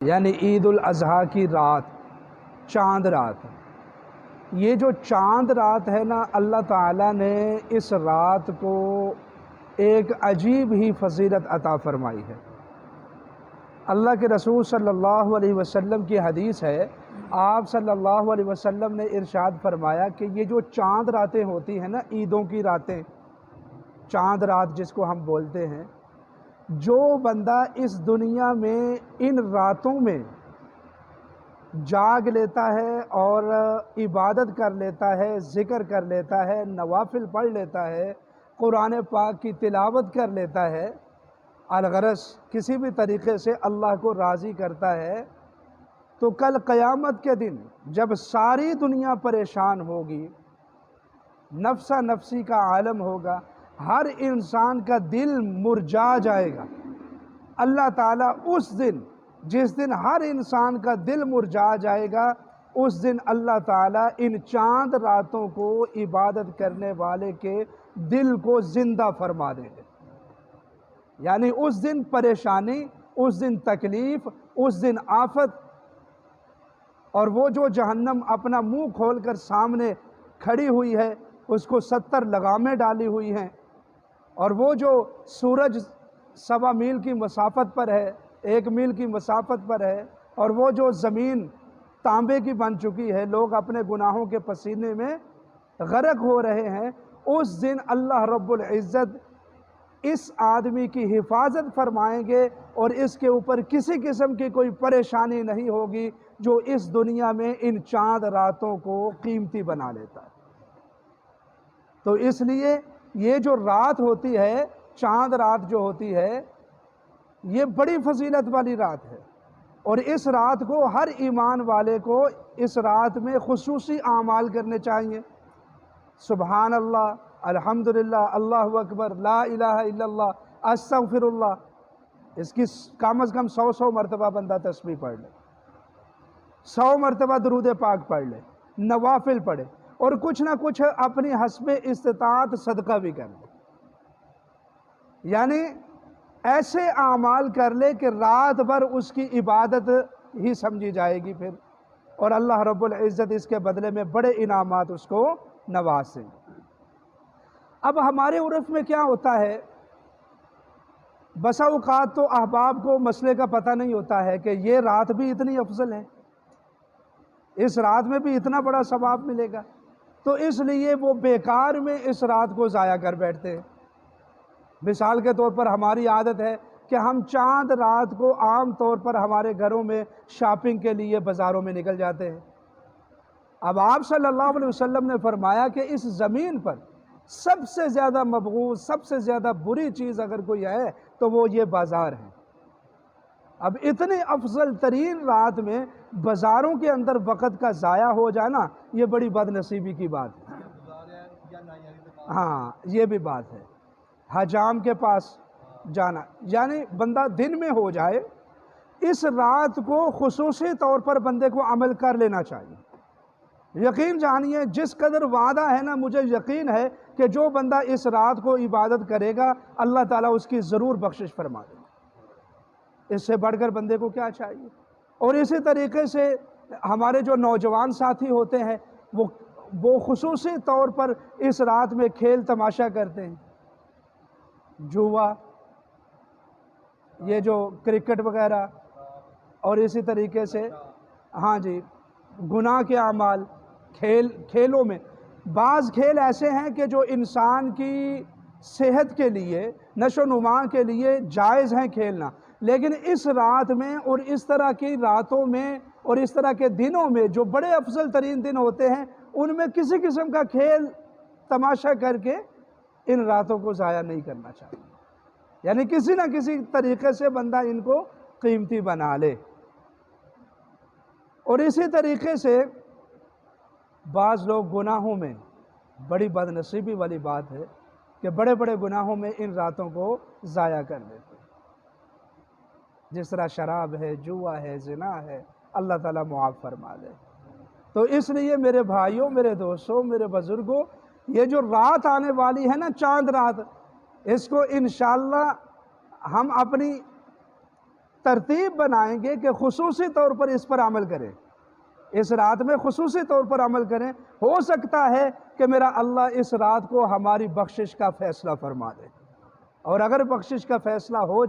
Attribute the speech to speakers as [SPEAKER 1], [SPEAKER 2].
[SPEAKER 1] یعنی عید الاضحیٰ کی رات، چاند رات، یہ جو چاند رات ہے نا، اللہ تعالیٰ نے اس رات کو ایک عجیب ہی فضیلت عطا فرمائی ہے۔ اللہ کے رسول صلی اللہ علیہ وسلم کی حدیث ہے، آپ صلی اللہ علیہ وسلم نے ارشاد فرمایا کہ یہ جو چاند راتیں ہوتی ہیں نا، عیدوں کی راتیں، چاند رات جس کو ہم بولتے ہیں، جو بندہ اس دنیا میں ان راتوں میں جاگ لیتا ہے اور عبادت کر لیتا ہے، ذکر کر لیتا ہے، نوافل پڑھ لیتا ہے، قرآن پاک کی تلاوت کر لیتا ہے، الغرض کسی بھی طریقے سے اللہ کو راضی کرتا ہے، تو کل قیامت کے دن جب ساری دنیا پریشان ہوگی، نفسا نفسی کا عالم ہوگا، ہر انسان کا دل مرجھا جائے گا، اللہ تعالیٰ اس دن جس دن ہر انسان کا دل مرجھا جائے گا، اس دن اللہ تعالیٰ ان چاند راتوں کو عبادت کرنے والے کے دل کو زندہ فرما دیں گے۔ یعنی اس دن پریشانی، اس دن تکلیف، اس دن آفت، اور وہ جو جہنم اپنا منہ کھول کر سامنے کھڑی ہوئی ہے، اس کو 70 لگامیں ڈالی ہوئی ہیں، اور وہ جو سورج 1.25 میل کی مسافت پر ہے، 1 میل کی مسافت پر ہے، اور وہ جو زمین تانبے کی بن چکی ہے، لوگ اپنے گناہوں کے پسینے میں غرق ہو رہے ہیں، اس دن اللہ رب العزت اس آدمی کی حفاظت فرمائیں گے، اور اس کے اوپر کسی قسم کی کوئی پریشانی نہیں ہوگی جو اس دنیا میں ان چاند راتوں کو قیمتی بنا لیتا ہے۔ تو اس لیے یہ جو رات ہوتی ہے، چاند رات جو ہوتی ہے، یہ بڑی فضیلت والی رات ہے، اور اس رات کو ہر ایمان والے کو اس رات میں خصوصی اعمال کرنے چاہیے۔ سبحان اللہ، الحمدللہ، اللہ اکبر، لا الہ الا اللہ، استغفر اللہ، اس کی کم از کم 100 مرتبہ بندہ تسبیح پڑھ لے، 100 مرتبہ درود پاک پڑھ لے، نوافل پڑھے، اور کچھ نہ کچھ اپنی حسب استطاعت صدقہ بھی کر لے، یعنی ایسے اعمال کر لے کہ رات بھر اس کی عبادت ہی سمجھی جائے گی پھر، اور اللہ رب العزت اس کے بدلے میں بڑے انعامات اس کو نوازیں۔ اب ہمارے عرف میں کیا ہوتا ہے، بسا اوقات تو احباب کو مسئلے کا پتہ نہیں ہوتا ہے کہ یہ رات بھی اتنی افضل ہے، اس رات میں بھی اتنا بڑا ثواب ملے گا، تو اس لیے وہ بیکار میں اس رات کو ضائع کر بیٹھتے ہیں۔ مثال کے طور پر ہماری عادت ہے کہ ہم چاند رات کو عام طور پر ہمارے گھروں میں شاپنگ کے لیے بازاروں میں نکل جاتے ہیں۔ اب آپ صلی اللہ علیہ وسلم نے فرمایا کہ اس زمین پر سب سے زیادہ مبغوض، سب سے زیادہ بری چیز اگر کوئی ہے تو وہ یہ بازار ہے۔ اب اتنی افضل ترین رات میں بازاروں کے اندر وقت کا ضائع ہو جانا، یہ بڑی بد نصیبی کی بات ہے۔ ہاں، یہ بھی بات ہے، حجام کے پاس جانا، یعنی بندہ دن میں ہو جائے، اس رات کو خصوصی طور پر بندے کو عمل کر لینا چاہیے۔ یقین جانیے، جس قدر وعدہ ہے نا، مجھے یقین ہے کہ جو بندہ اس رات کو عبادت کرے گا، اللہ تعالیٰ اس کی ضرور بخشش فرما دے گا۔ اس سے بڑھ کر بندے کو کیا چاہیے؟ اور اسی طریقے سے ہمارے جو نوجوان ساتھی ہوتے ہیں، وہ خصوصی طور پر اس رات میں کھیل تماشا کرتے ہیں، جوا، یہ جو کرکٹ وغیرہ، اور اسی طریقے سے ہاں جی، گناہ کے اعمال، کھیلوں میں بعض کھیل ایسے ہیں کہ جو انسان کی صحت کے لیے، نشو و نما کے لیے جائز ہیں کھیلنا، لیکن اس رات میں اور اس طرح کی راتوں میں اور اس طرح کے دنوں میں جو بڑے افضل ترین دن ہوتے ہیں، ان میں کسی قسم کا کھیل تماشا کر کے ان راتوں کو ضائع نہیں کرنا چاہیے، یعنی کسی نہ کسی طریقے سے بندہ ان کو قیمتی بنا لے۔ اور اسی طریقے سے بعض لوگ گناہوں میں، بڑی بد نصیبی والی بات ہے کہ بڑے بڑے گناہوں میں ان راتوں کو ضائع کر دیتے ہیں، جس طرح شراب ہے، جوا ہے، زنا ہے، اللہ تعالیٰ معاف فرما دے۔ تو اس لیے میرے بھائیوں، میرے دوستوں، میرے بزرگوں، یہ جو رات آنے والی ہے نا، چاند رات، اس کو انشاءاللہ ہم اپنی ترتیب بنائیں گے کہ خصوصی طور پر اس پر عمل کریں، اس رات میں خصوصی طور پر عمل کریں۔ ہو سکتا ہے کہ میرا اللہ اس رات کو ہماری بخشش کا فیصلہ فرما دے، اور اگر بخشش کا فیصلہ ہو